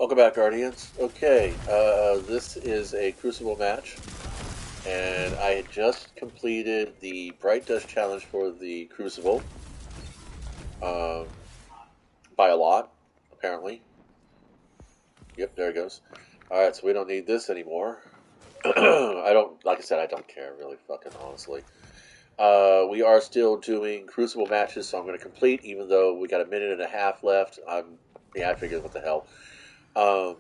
Welcome back, Guardians. Okay, this is a Crucible match, and I had just completed the Bright Dust Challenge for the Crucible, um, by a lot, apparently. Yep, there it goes. Alright, so we don't need this anymore. Like I said, I don't care, really, fucking honestly. We are still doing Crucible matches, so I'm going to complete, even though we got a minute and a half left. I figured, what the hell. Um,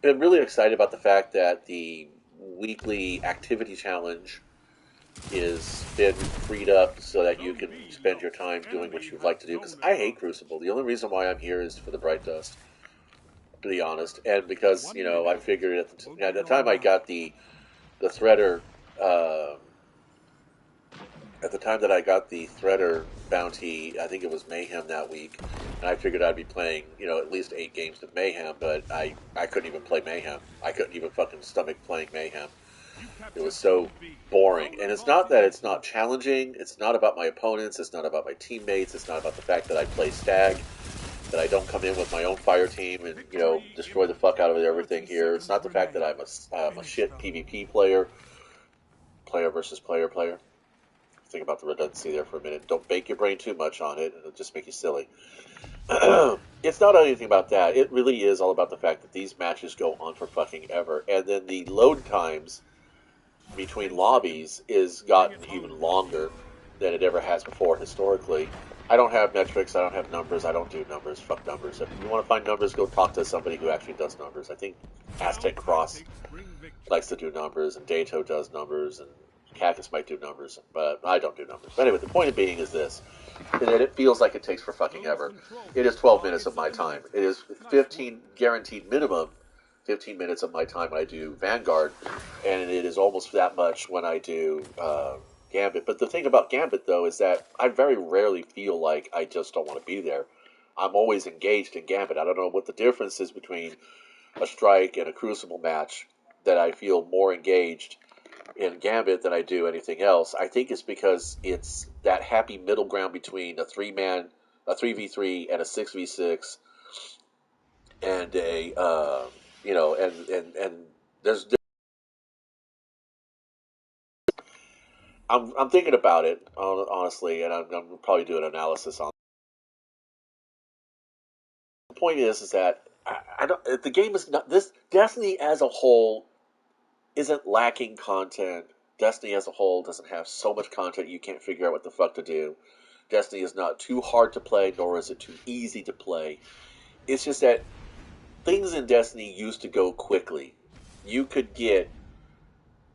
been really excited about the fact that the weekly activity challenge is been freed up so that you can spend your time doing what you'd like to do. Because I hate Crucible. The only reason why I'm here is for the Bright Dust, to be honest, and because I figured at the time I got the Threader. Uh, at the time that I got the Threader bounty, I think it was Mayhem that week, and I figured I'd be playing, at least 8 games of Mayhem, but I couldn't even play Mayhem. I couldn't even fucking stomach playing Mayhem. It was so boring. And it's not that it's not challenging, it's not about my opponents, it's not about my teammates, it's not about the fact that I play Stag, that I don't come in with my own fire team and, destroy the fuck out of everything here. It's not the fact that I'm a shit PvP player versus player. Think about the redundancy there for a minute. Don't bake your brain too much on it. It'll just make you silly. It's not anything about that. It really is all about the fact that these matches go on for fucking ever. And then the load times between lobbies is gotten even longer than it ever has before historically. I don't have metrics. I don't have numbers. I don't do numbers. Fuck numbers. If you want to find numbers, go talk to somebody who actually does numbers. I think Aztec Cross likes to do numbers, and Dato does numbers, and Cactus might do numbers, but I don't do numbers. But anyway, the point of being is this, that it feels like it takes for fucking ever. It is 12 minutes of my time. It is 15, guaranteed minimum, 15 minutes of my time when I do Vanguard, and it is almost that much when I do Gambit. But the thing about Gambit, though, is that I very rarely feel like I just don't want to be there. I'm always engaged in Gambit. I don't know what the difference is between a Strike and a Crucible match, that I feel more engaged in Gambit than I do anything else. I think it's because it's that happy middle ground between a 3v3 and a 6v6, and and there's. I'm thinking about it honestly, and I'm probably doing an analysis on. The point is that I don't. The game is not this. Destiny as a whole isn't lacking content. Destiny as a whole doesn't have so much content you can't figure out what the fuck to do. Destiny is not too hard to play, nor is it too easy to play. It's just that things in Destiny used to go quickly. You could get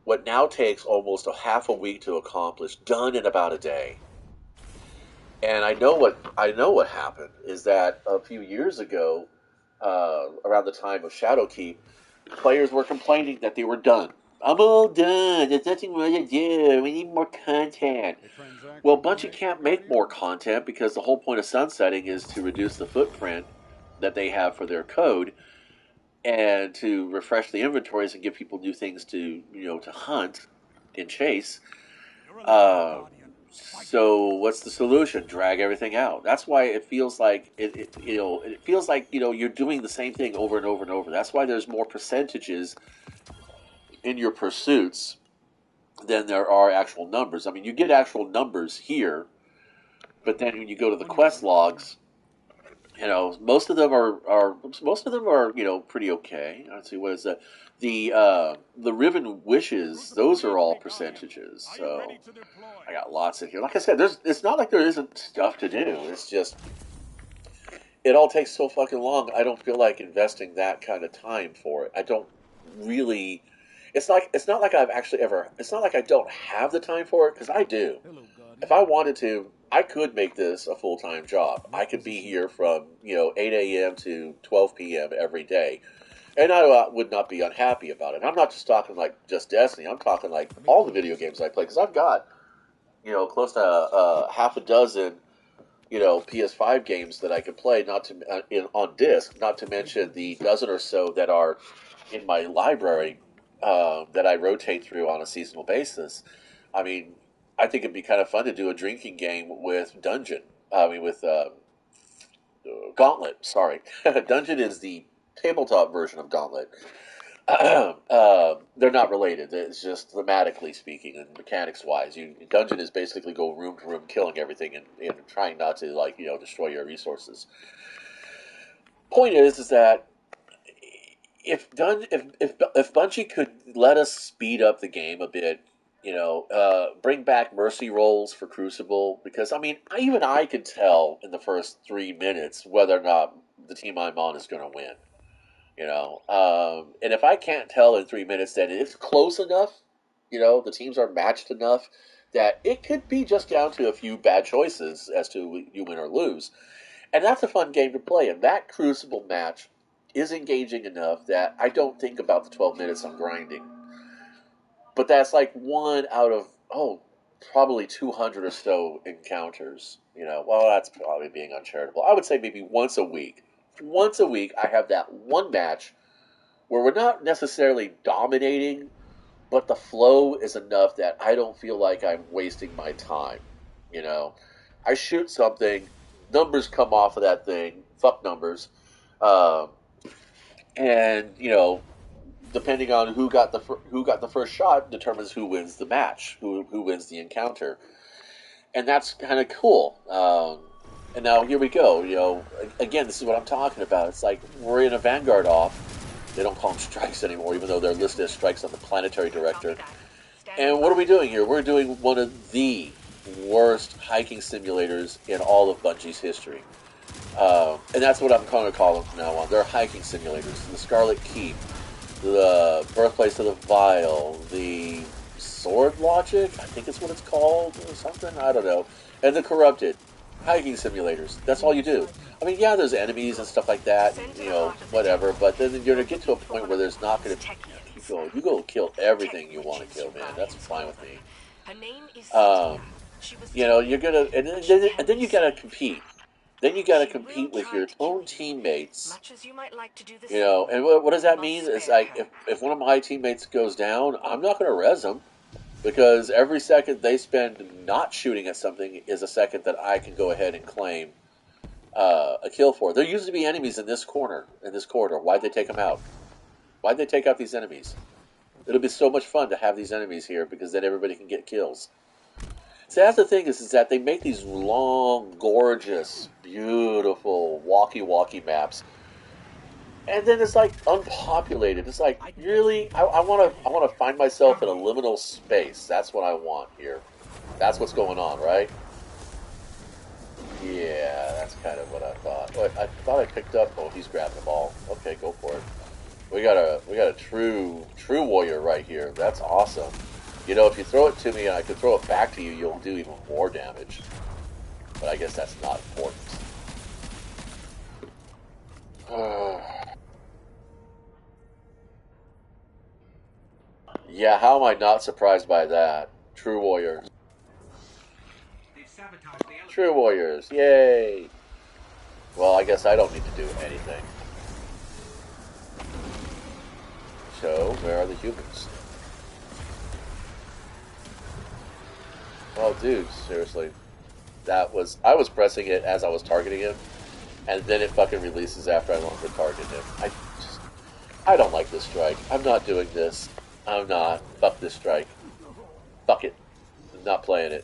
what now takes almost a half a week to accomplish done in about a day. And I know what happened is that a few years ago, around the time of Shadowkeep, players were complaining that they were done. I'm all done. There's nothing more to do. We need more content. Well, Bungie can't make more content because the whole point of sunsetting is to reduce the footprint that they have for their code and to refresh the inventories and give people new things to hunt and chase. Uh, so what's the solution? Drag everything out. That's why it feels like it feels like you're doing the same thing over and over and over. That's why there's more percentages in your pursuits than there are actual numbers. I mean, you get actual numbers here, but then when you go to the quest logs, most of them are pretty okay. Let's see, what is that? The Riven Wishes, those are all percentages. So I got lots in here. Like I said, it's not like there isn't stuff to do. It's just it all takes so fucking long. I don't feel like investing that kind of time for it. I don't really. It's not like I've actually ever. It's not like I don't have the time for it, because I do. If I wanted to, I could make this a full time job. I could be here from 8 a.m. to 12 p.m. every day, and I would not be unhappy about it. I'm not just talking like just Destiny. I'm talking like all the video games I play, because I've got close to half a dozen PS5 games that I could play, not to on disc. Not to mention the dozen or so that are in my library, that I rotate through on a seasonal basis. I mean, I think it'd be kind of fun to do a drinking game with Dungeon. I mean, with Gauntlet. Sorry, Dungeon is the tabletop version of Gauntlet. They're not related. It's just thematically speaking and mechanics wise. Dungeon is basically go room to room, killing everything and trying not to destroy your resources. Point is that if Bungie could let us speed up the game a bit, bring back mercy rolls for Crucible, because I mean, even I could tell in the first 3 minutes whether or not the team I'm on is going to win. And if I can't tell in 3 minutes that it's close enough, the teams are matched enough that it could be just down to a few bad choices as to you win or lose. And that's a fun game to play. And that Crucible match is engaging enough that I don't think about the 12 minutes I'm grinding. But that's like one out of, probably 200 or so encounters. Well, that's probably being uncharitable. I would say maybe once a week. Once a week, I have that one match where we're not necessarily dominating, but the flow is enough that I don't feel like I'm wasting my time. I shoot something, numbers come off of that thing, fuck numbers, and depending on who got the first shot determines who wins the match, who wins the encounter, and that's kind of cool. And now here we go. Again, this is what I'm talking about. It's like we're in a Vanguard off. They don't call them strikes anymore, even though they're listed as strikes on the planetary director. And what are we doing here? We're doing one of the worst hiking simulators in all of Bungie's history. And that's what I'm going to call them from now on. They're hiking simulators. The Scarlet Keep, the Birthplace of the Vile, the Sword Logic, I think it's what it's called, or something, I don't know. And the Corrupted. Hiking simulators. That's all you do. I mean, yeah, there's enemies and stuff like that, whatever, but then you're going to get to a point where there's not going to... You go kill everything you want to kill, man. That's fine with me. You're going to... And then you got to compete. Then you got to compete with your own teammates. And what does that mean? It's like, if one of my teammates goes down, I'm not going to res them. Because every second they spend not shooting at something is a second that I can go ahead and claim a kill for. There used to be enemies in this corridor. Why'd they take them out? Why'd they take out these enemies? It'll be so much fun to have these enemies here because then everybody can get kills. So that's the thing is that they make these long, gorgeous, beautiful, walkie-walkie maps. And then it's like unpopulated. It's like, really? I want to find myself in a liminal space. That's what I want here. That's what's going on, right? Yeah, that's kind of what I thought. Oh, I thought I picked up. Oh, he's grabbing the ball. Okay, go for it. We got a true warrior right here. That's awesome. If you throw it to me and I can throw it back to you, you'll do even more damage. But I guess that's not important. Yeah, how am I not surprised by that? True warriors. True warriors, yay! Well, I guess I don't need to do anything. So, where are the humans? Oh, dude, seriously. I was pressing it as I was targeting him, and then it fucking releases after I longer target him. I don't like this strike. I'm not doing this. I'm not. Fuck this strike. Fuck it. I'm not playing it.